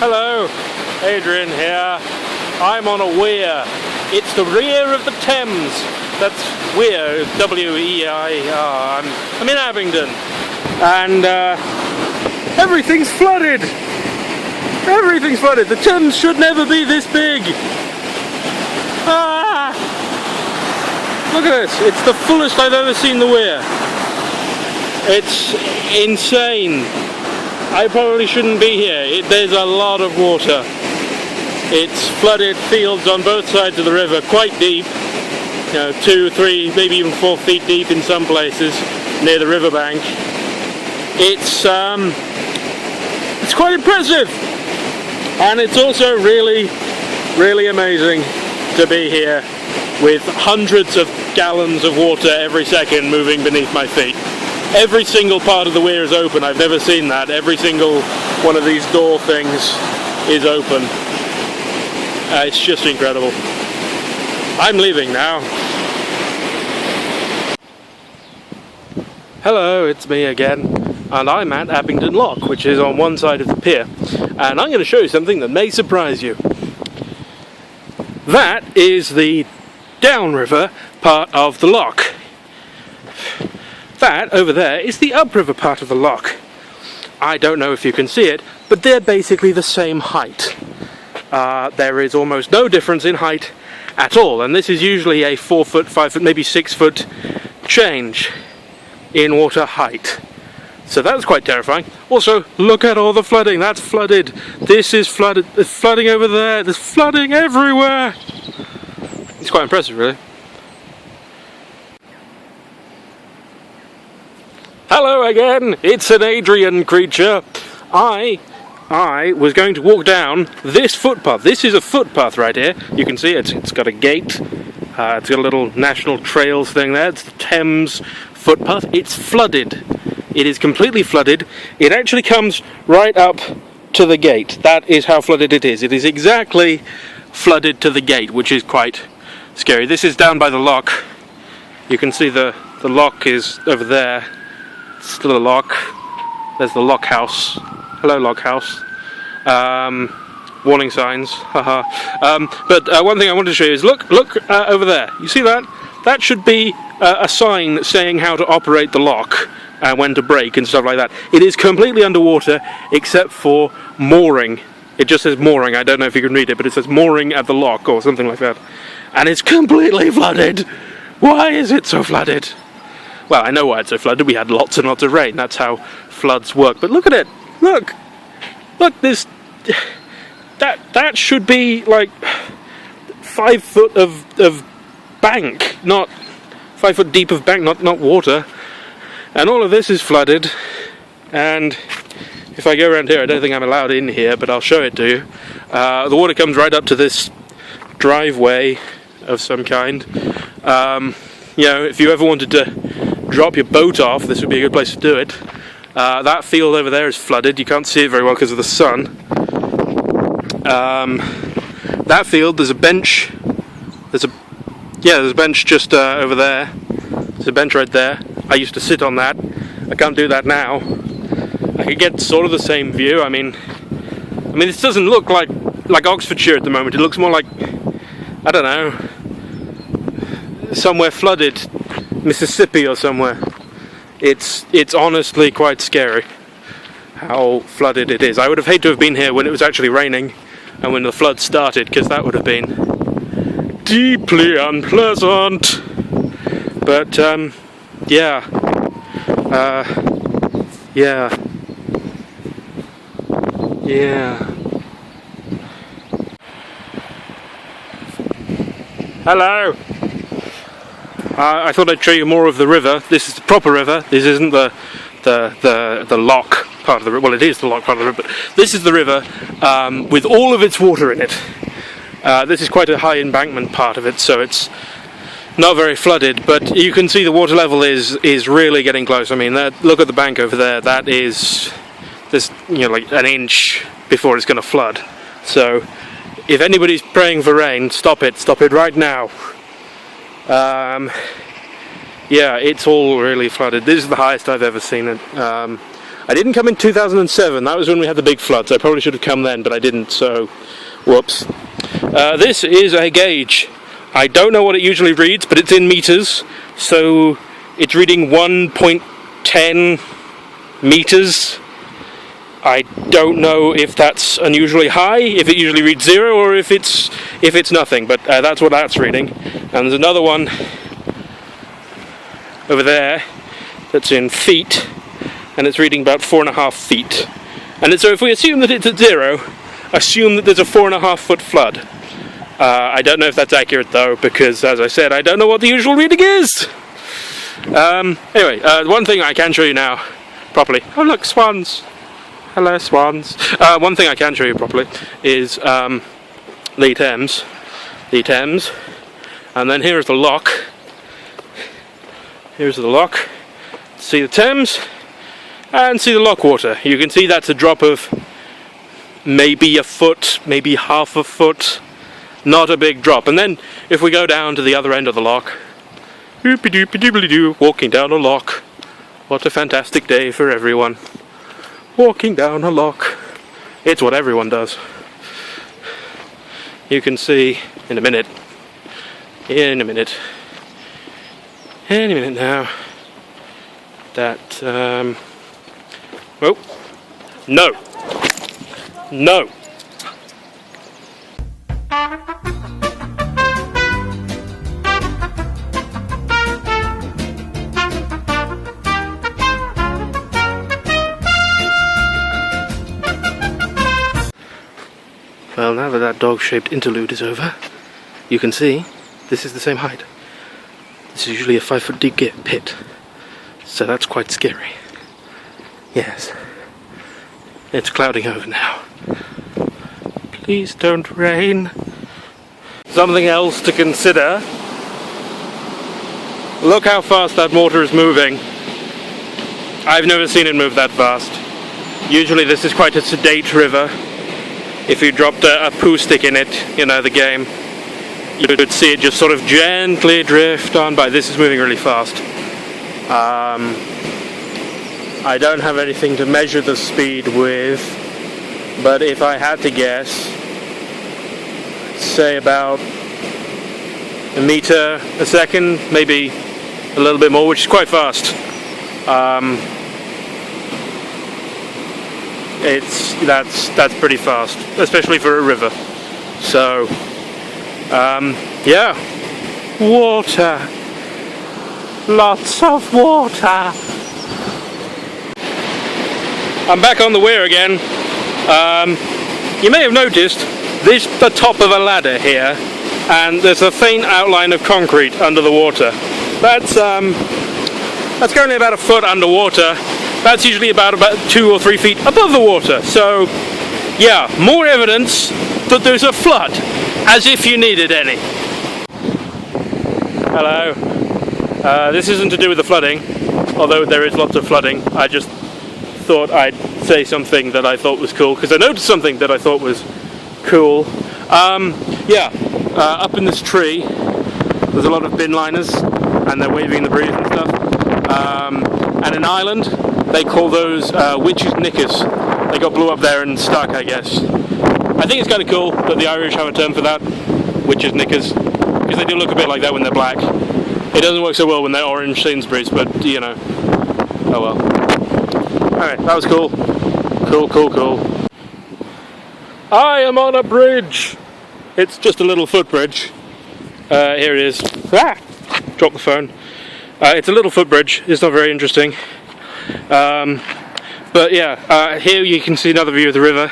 Hello, Adrian here. I'm on a weir. It's the rear of the Thames. That's weir, W-E-I-R. I'm in Abington. And everything's flooded. Everything's flooded. The Thames should never be this big. Look at this. It's the fullest I've ever seen the weir. It's insane. I probably shouldn't be here. There's a lot of water. It's flooded fields on both sides of the river, quite deep. 2, 3, maybe even 4 feet deep in some places near the riverbank. It's quite impressive, and it's also really, really amazing to be here with hundreds of gallons of water every second moving beneath my feet. Every single part of the weir is open. I've never seen that. Every single one of these door things is open. It's just incredible. I'm leaving now. Hello, it's me again, and I'm at Abington Lock, which is on one side of the pier, and I'm going to show you something that may surprise you. That is the downriver part of the lock. That over there is the upriver part of the lock. I don't know if you can see it, but they're basically the same height. There is almost no difference in height at all, and this is usually a 4 foot, 5 foot, maybe 6 foot change in water height. So that's quite terrifying. Also, look at all the flooding. That's flooded. This is flooded. There's flooding over there. There's flooding everywhere. It's quite impressive, really. Hello again, it's an Adrian creature. I was going to walk down this footpath. This is a footpath right here. You can see it's got a gate. It's got a little national trails thing there. It's the Thames footpath. It's flooded. It is completely flooded. It actually comes right up to the gate. That is how flooded it is. It is exactly flooded to the gate, which is quite scary. This is down by the lock. You can see the lock is over there. Still a lock. There's the lock house. Hello, lock house. Warning signs. Haha. But one thing I wanted to show you is look over there. You see that? That should be a sign saying how to operate the lock and when to brake and stuff like that. It is completely underwater except for mooring. It just says mooring. I don't know if you can read it, but it says mooring at the lock or something like that. And it's completely flooded. Why is it so flooded? Well, I know why it's so flooded. We had lots and lots of rain. That's how floods work. But look at it. Look, this. That should be like 5 foot of bank, not 5 foot deep of bank, not water. And all of this is flooded. And if I go around here, I don't think I'm allowed in here, but I'll show it to you. The water comes right up to this driveway of some kind. If you ever wanted to drop your boat off, this would be a good place to do it. That field over there is flooded. You can't see it very well because of the sun. That field, there's a bench. There's a bench just over there. There's a bench right there. I used to sit on that. I can't do that now. I could get sort of the same view. I mean, this doesn't look like Oxfordshire at the moment. It looks more like, I don't know, somewhere flooded. Mississippi or somewhere. It's honestly quite scary how flooded it is. I would have hated to have been here when it was actually raining and when the flood started, because that would have been deeply unpleasant. But yeah. Hello. I thought I'd show you more of the river. This is the proper river. This isn't the lock part of the river. Well, it is the lock part of the river, but this is the river with all of its water in it. This is quite a high embankment part of it, so it's not very flooded, but you can see the water level is really getting close. I mean, look at the bank over there. That is like an inch before it's going to flood. So if anybody's praying for rain, stop it right now. Yeah, it's all really flooded. This is the highest I've ever seen it. I didn't come in 2007, that was when we had the big floods. I probably should have come then, but I didn't, so whoops. This is a gauge. I don't know what it usually reads, but it's in meters, so it's reading 1.10 meters. I don't know if that's unusually high, if it usually reads 0, or if it's nothing, but that's what that's reading. And there's another one over there that's in feet, and it's reading about 4.5 feet. And so if we assume that it's at 0, assume that there's a 4.5 foot flood. I don't know if that's accurate though, because as I said, I don't know what the usual reading is. Anyway, one thing I can show you now properly. Oh look, swans. Hello, swans. One thing I can show you properly is the Thames. The Thames. And then here's the lock. Here's the lock. See the Thames and see the lock water. You can see that's a drop of maybe a foot, maybe half a foot. Not a big drop. And then if we go down to the other end of the lock, walking down a lock. What a fantastic day for everyone. Walking down a lock. It's what everyone does. You can see in a minute now that oh no Well, now that that dog-shaped interlude is over, you can see this is the same height. This is usually a 5 foot deep pit, so that's quite scary. Yes, it's clouding over now. Please don't rain. Something else to consider. Look how fast that water is moving. I've never seen it move that fast. Usually this is quite a sedate river. If you dropped a poo stick in it, you know the game, you would see it just sort of gently drift on by. This is moving really fast. I don't have anything to measure the speed with, but if I had to guess, say about a meter a second, maybe a little bit more, which is quite fast. That's pretty fast, especially for a river. So, yeah, water, lots of water. I'm back on the weir again. You may have noticed this is the top of a ladder here, and there's a faint outline of concrete under the water. That's currently about a foot underwater. That's usually about 2 or 3 feet above the water. So, yeah, more evidence that there's a flood, as if you needed any. Hello. This isn't to do with the flooding, although there is lots of flooding. I just thought I'd say something that I thought was cool, because I noticed something that I thought was cool. Up in this tree, there's a lot of bin liners, and they're waving in the breeze and stuff. And in Ireland, they call those witches' knickers. They got blew up there and stuck, I guess. I think it's kind of cool that the Irish have a term for that, witches' knickers, because they do look a bit like that when they're black. It doesn't work so well when they're orange Sainsbury's, but you know, oh well. Alright, that was cool. Cool. I am on a bridge! It's just a little footbridge. Here it is. Ah! Dropped the phone. It's a little footbridge. It's not very interesting. But yeah, here you can see another view of the river.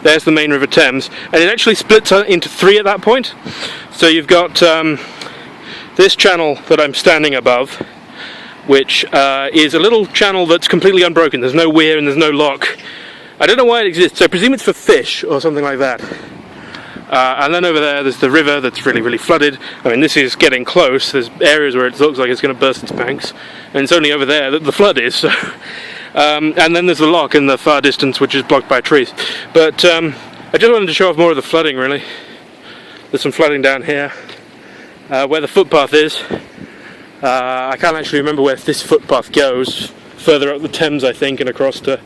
There's the main River Thames, and it actually splits into 3 at that point. So you've got this channel that I'm standing above, which is a little channel that's completely unbroken. There's no weir and there's no lock. I don't know why it exists. I presume it's for fish or something like that. And then over there's the river that's really flooded. I mean, this is getting close. There's areas where it looks like it's going to burst its banks, and it's only over there that the flood is. So. And then there's the lock in the far distance, which is blocked by trees. But I just wanted to show off more of the flooding, really. There's some flooding down here, where the footpath is. I can't actually remember where this footpath goes further up the Thames, I think, and across to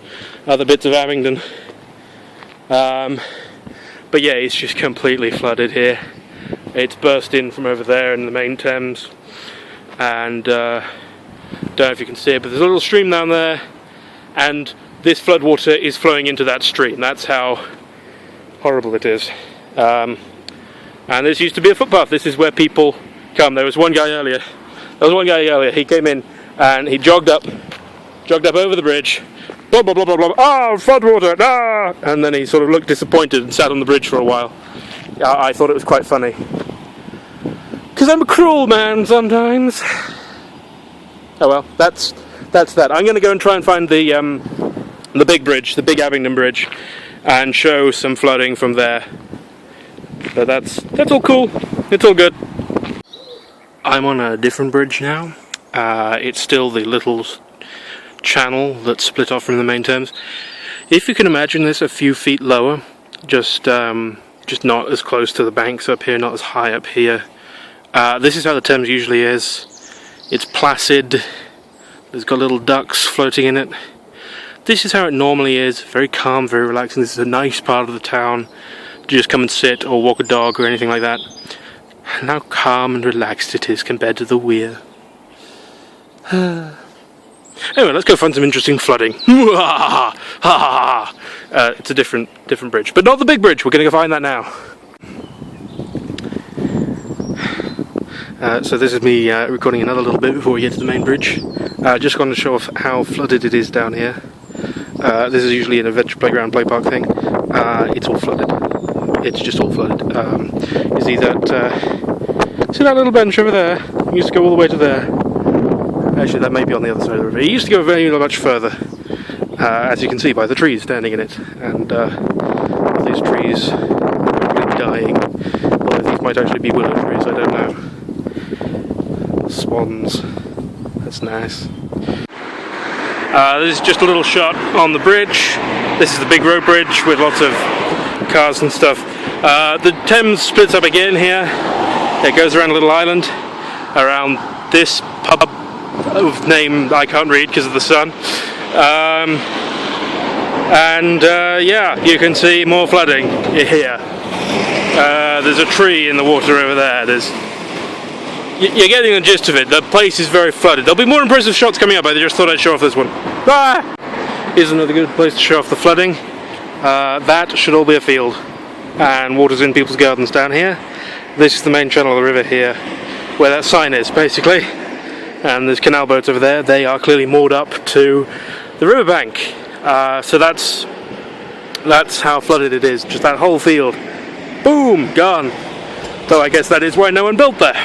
other bits of Abingdon. But yeah, it's just completely flooded here. It's burst in from over there in the main Thames, and don't know if you can see it, but there's a little stream down there, and this floodwater is flowing into that stream. That's how horrible it is. And this used to be a footpath. This is where people come. There was one guy earlier. He came in and he jogged up over the bridge. Blah blah blah blah blah. Oh, floodwater! Ah! And then he sort of looked disappointed and sat on the bridge for a while. I thought it was quite funny. Because I'm a cruel man sometimes. Oh well, that's that. I'm going to go and try and find the big bridge, the big Abingdon Bridge, and show some flooding from there. So that's all cool. It's all good. I'm on a different bridge now. It's still the little channel that's split off from the main Thames. If you can imagine this a few feet lower, just not as close to the banks up here, not as high up here. This is how the Thames usually is. It's placid. There's got little ducks floating in it. This is how it normally is. Very calm, very relaxing. This is a nice part of the town to just come and sit or walk a dog or anything like that. And how calm and relaxed it is compared to the weir. Anyway, let's go find some interesting flooding. It's a different bridge, but not the big bridge. We're going to go find that now. So this is me recording another little bit before we get to the main bridge. Just going to show off how flooded it is down here. This is usually an adventure playground play park thing. It's all flooded. It's just all flooded. You see that little bench over there? It used to go all the way to there. Actually, that may be on the other side of the river. It used to go very much further, as you can see by the trees standing in it. And these trees are probably dying. Although these might actually be willow trees, I don't know. Swans. That's nice. This is just a little shot on the bridge. This is the big road bridge with lots of cars and stuff. The Thames splits up again here. It goes around a little island around this pub of name I can't read because of the sun. Yeah, you can see more flooding here. There's a tree in the water over there. You're getting the gist of it. The place is very flooded. There'll be more impressive shots coming up. I just thought I'd show off this one. Here's another good place to show off the flooding. That should all be a field, and water's in people's gardens down here. This is the main channel of the river here, where that sign is basically. And there's canal boats over there. They are clearly moored up to the riverbank. So that's how flooded it is. Just that whole field. Boom! Gone. So I guess that is why no one built there.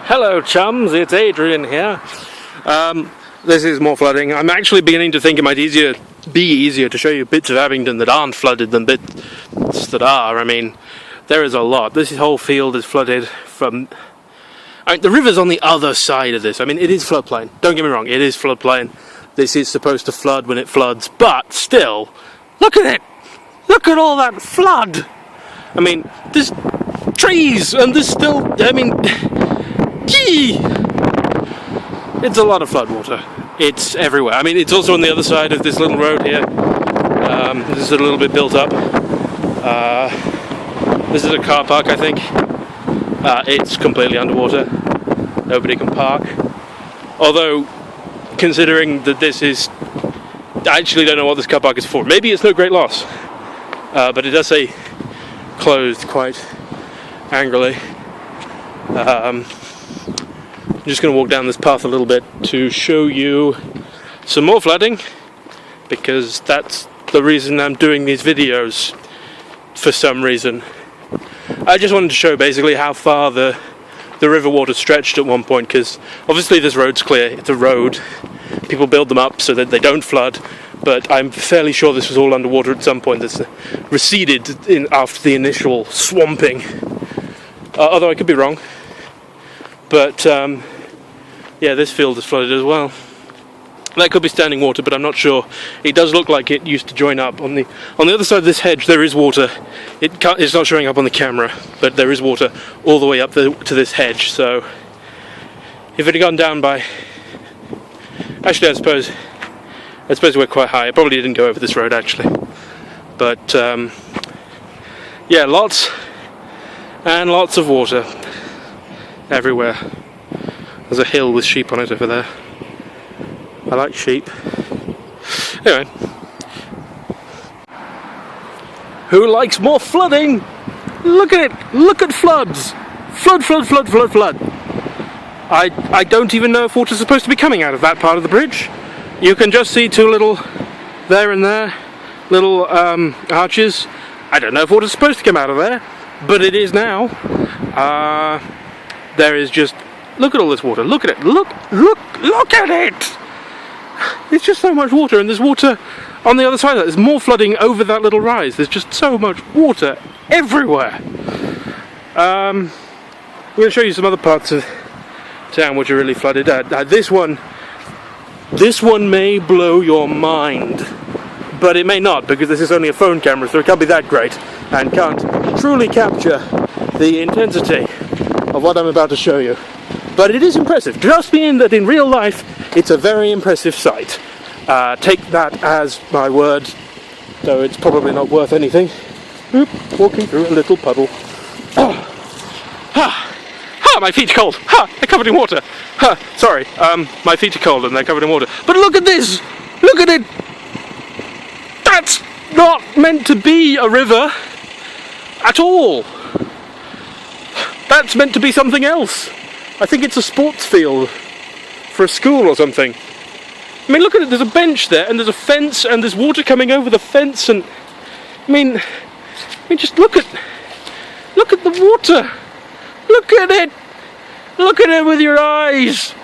Hello chums, it's Adrian here. This is more flooding. I'm actually beginning to think it might be easier to show you bits of Abingdon that aren't flooded than bits that are. I mean, there is a lot. This whole field is flooded from... the river's on the other side of this. I mean, it is floodplain. Don't get me wrong, it is floodplain. This is supposed to flood when it floods, but still, look at it! Look at all that flood! I mean, there's trees, and there's still, I mean, gee! It's a lot of floodwater. It's everywhere. I mean, it's also on the other side of this little road here. This is a little bit built up. This is a car park, I think. It's completely underwater. Nobody can park. Although, considering that this is... I actually don't know what this car park is for. Maybe it's no great loss. But it does say closed quite angrily. I'm just going to walk down this path a little bit to show you some more flooding, because that's the reason I'm doing these videos for some reason. I just wanted to show basically how far the river water stretched at one point, because obviously this road's clear, it's a road, people build them up so that they don't flood, but I'm fairly sure this was all underwater at some point. This receded after the initial swamping, although I could be wrong, but yeah, this field is flooded as well. That could be standing water, but I'm not sure. It does look like it used to join up. On the other side of this hedge, there is water. It's not showing up on the camera, but there is water all the way up to this hedge. So if it had gone down by Actually, I suppose we're quite high. I probably didn't go over this road actually, but yeah, lots and lots of water everywhere. There's a hill with sheep on it over there. I like sheep. Anyway, who likes more flooding? Look at it! Look at floods! Flood, flood, flood, flood, flood! I don't even know if water's supposed to be coming out of that part of the bridge. You can just see two little, there and there, little arches. I don't know if water's supposed to come out of there, but it is now. There is just, look at all this water, look at it, look at it! It's just so much water, and there's water on the other side of that. There's more flooding over that little rise. There's just so much water everywhere. I'm going to show you some other parts of town which are really flooded. This one may blow your mind, but it may not, because this is only a phone camera, so it can't be that great and can't truly capture the intensity of what I'm about to show you. But it is impressive. Trust me in that in real life it's a very impressive sight. Take that as my word, though it's probably not worth anything. Oop, walking through a little puddle. My feet are cold. They're covered in water. Sorry, my feet are cold and they're covered in water. But look at this! Look at it! That's not meant to be a river at all. That's meant to be something else. I think it's a sports field for a school or something. I mean, look at it, there's a bench there, and there's a fence, and there's water coming over the fence, and I mean just look at the water. Look at it. Look at it with your eyes.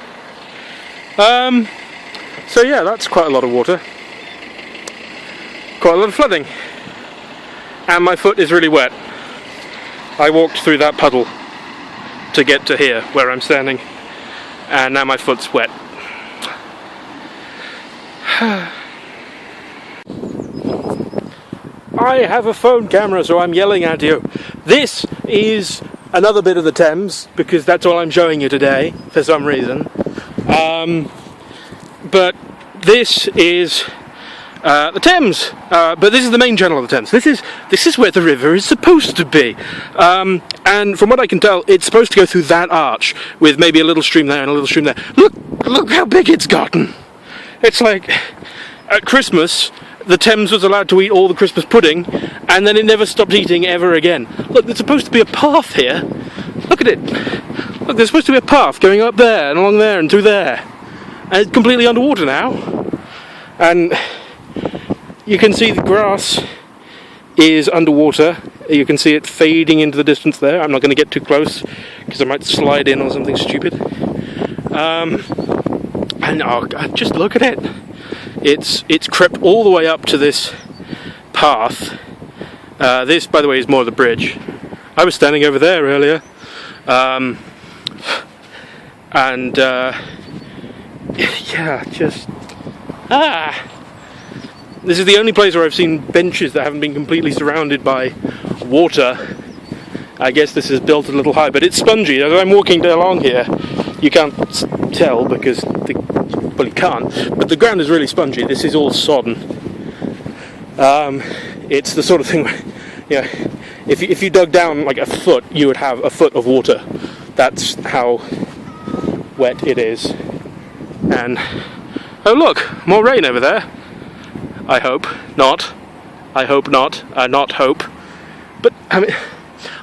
So yeah, that's quite a lot of water. Quite a lot of flooding. And my foot is really wet. I walked through that puddle to get to here, where I'm standing, and now my foot's wet. I have a phone camera, so I'm yelling at you. This is another bit of the Thames, because that's all I'm showing you today, for some reason. But this is the Thames, but this is the main channel of the Thames. This is where the river is supposed to be, and from what I can tell, it's supposed to go through that arch with maybe a little stream there and a little stream there. Look how big it's gotten. It's like at Christmas the Thames was allowed to eat all the Christmas pudding, and then it never stopped eating ever again. Look, there's supposed to be a path here. Look at it. Look, there's supposed to be a path going up there and along there and through there, and it's completely underwater now. And you can see the grass is underwater. You can see it fading into the distance there. I'm not going to get too close because I might slide in on something stupid. And oh God, just look at it. It's crept all the way up to this path. This, by the way, is more of the bridge. I was standing over there earlier, and yeah, just this is the only place where I've seen benches that haven't been completely surrounded by water. I guess this is built a little high, but it's spongy. As I'm walking along here, you can't tell because well, you can't, but the ground is really spongy. This is all sodden. It's the sort of thing where, you know, if you dug down like a foot, you would have a foot of water. That's how wet it is. And oh look, more rain over there. I hope not. I hope not. Not hope. But I mean,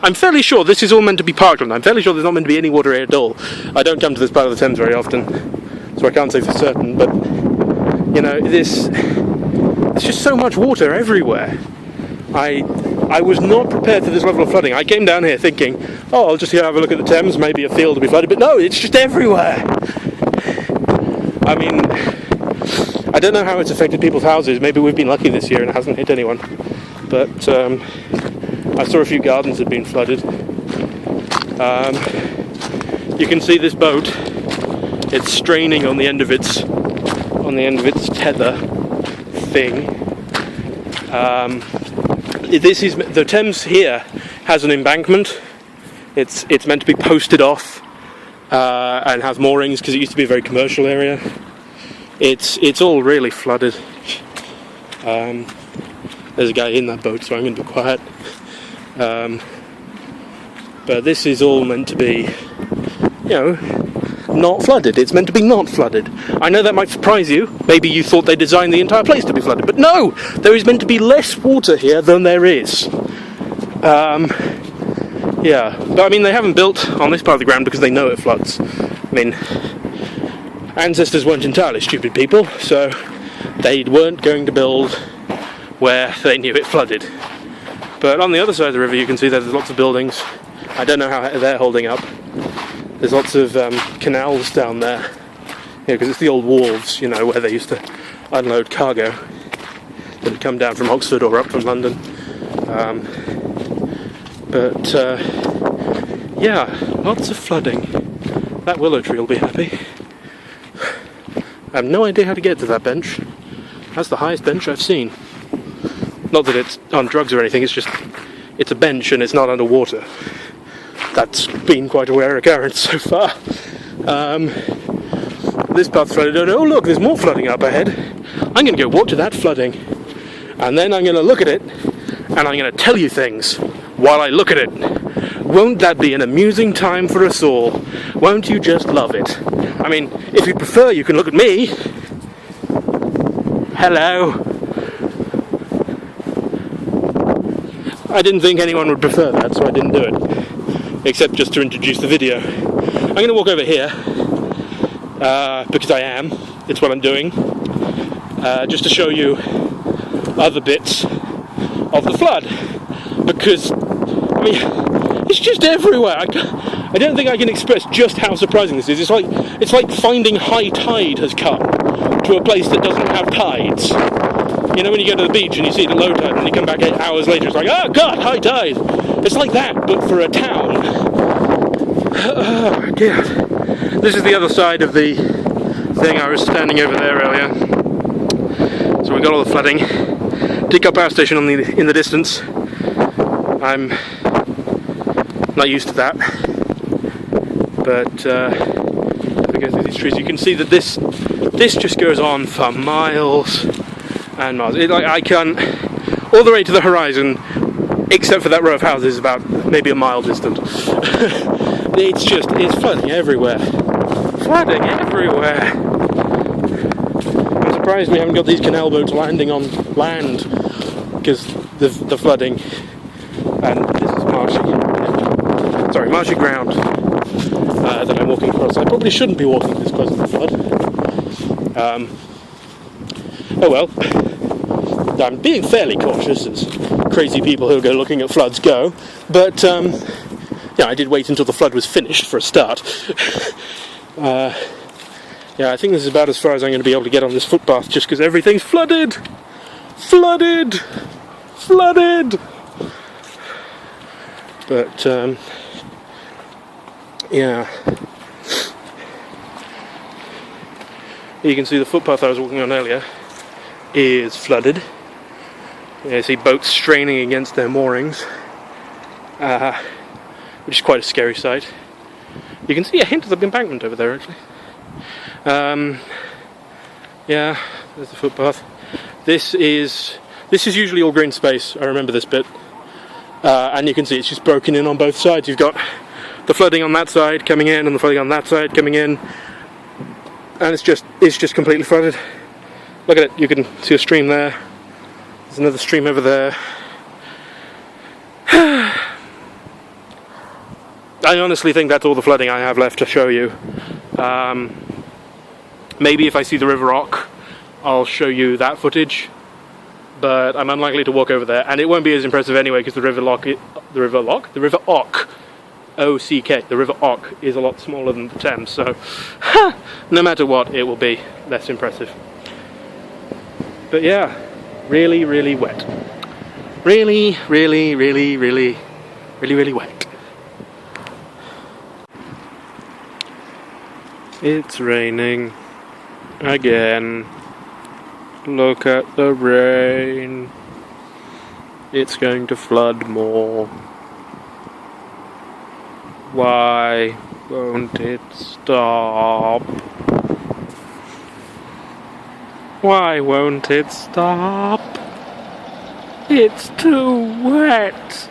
I'm fairly sure this is all meant to be parkland. I'm fairly sure there's not meant to be any water here at all. I don't come to this part of the Thames very often, so I can't say for certain. But you know, there's just so much water everywhere. I was not prepared for this level of flooding. I came down here thinking, oh, I'll just have a look at the Thames, maybe a field will be flooded, but no, it's just everywhere. I mean, I don't know how it's affected people's houses. Maybe we've been lucky this year and it hasn't hit anyone. But I saw a few gardens had been flooded. You can see this boat. It's straining on the end of its tether thing. This is the Thames here has an embankment. It's meant to be posted off and have moorings because it used to be a very commercial area. it's all really flooded. There's a guy in that boat, so I'm going to be quiet. But this is all meant to be, you know, not flooded. It's meant to be not flooded. I know that might surprise you. Maybe you thought they designed the entire place to be flooded, but no! There is meant to be less water here than there is. Yeah, but I mean, they haven't built on this part of the ground because they know it floods. I mean, ancestors weren't entirely stupid people, so they weren't going to build where they knew it flooded. But on the other side of the river, you can see that there's lots of buildings. I don't know how they're holding up. There's lots of canals down there, because it's the old wharves, you know, where they used to unload cargo that had come down from Oxford or up from London. Yeah, lots of flooding. That willow tree will be happy. I have no idea how to get to that bench. That's the highest bench I've seen. Not that it's on drugs or anything, it's a bench and it's not underwater. That's been quite a rare occurrence so far. This path's flooded. Oh look, there's more flooding up ahead. I'm going to go walk to that flooding, and then I'm going to look at it, and I'm going to tell you things while I look at it. Won't that be an amusing time for us all? Won't you just love it? I mean, if you prefer, you can look at me. Hello. I didn't think anyone would prefer that, so I didn't do it. Except just to introduce the video. I'm going to walk over here, because I am. It's what I'm doing. Just to show you other bits of the flood. Because, I mean, it's just everywhere. I don't think I can express just how surprising this is. It's like finding high tide has come to a place that doesn't have tides. You know, when you go to the beach and you see the low tide and you come back 8 hours later, it's like, oh god, high tide! It's like that, but for a town. Oh dear. This is the other side of the thing. I was standing over there earlier. So we got all the flooding. Tidcot Power Station in the distance. I'm not used to that. But if we go through these trees, you can see that this just goes on for miles and miles. I can, all the way to the horizon, except for that row of houses, about maybe a mile distant. It's flooding everywhere. Flooding everywhere. I'm surprised we haven't got these canal boats landing on land, because the flooding, and this is marshy ground that I'm walking across. I probably shouldn't be walking this close to the flood. Oh well. I'm being fairly cautious, as crazy people who go looking at floods go, but yeah, I did wait until the flood was finished for a start. Yeah, I think this is about as far as I'm going to be able to get on this footpath, just because everything's flooded! Flooded! Flooded! But, yeah. You can see the footpath I was walking on earlier is flooded. You see boats straining against their moorings, which is quite a scary sight. You can see a hint of the embankment over there, actually. Yeah, there's the footpath. This is usually all green space. I remember this bit, and you can see it's just broken in on both sides. You've got the flooding on that side coming in, and the flooding on that side coming in, and it's just completely flooded. Look at it. You can see a stream there. There's another stream over there. I honestly think that's all the flooding I have left to show you. Maybe if I see the River Ock, I'll show you that footage, but I'm unlikely to walk over there, and it won't be as impressive anyway, because the River Ock, O-C-K, the River Ock is a lot smaller than the Thames, so no matter what, it will be less impressive. But yeah, really, really wet. Really, really, really, really, really, really wet. It's raining again. Look at the rain. It's going to flood more. Why won't it stop? Why won't it stop? It's too wet.